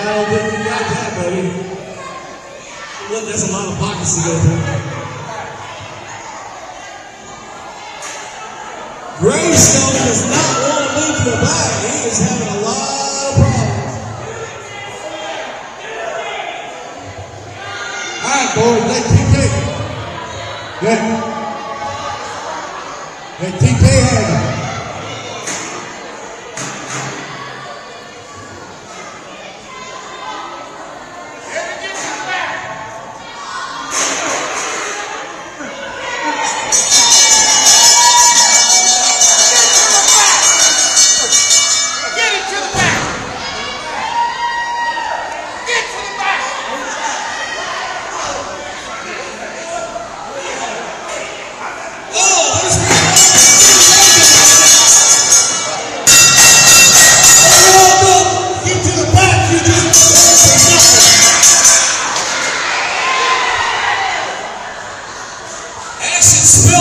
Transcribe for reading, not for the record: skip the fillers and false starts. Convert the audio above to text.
don't think you got that, buddy. Look, that's a lot of pockets to go through. Greystone does not want to move to the back. He is having a lot of problems. All right, boys, let TK. Good. Let TK have it. Acid spill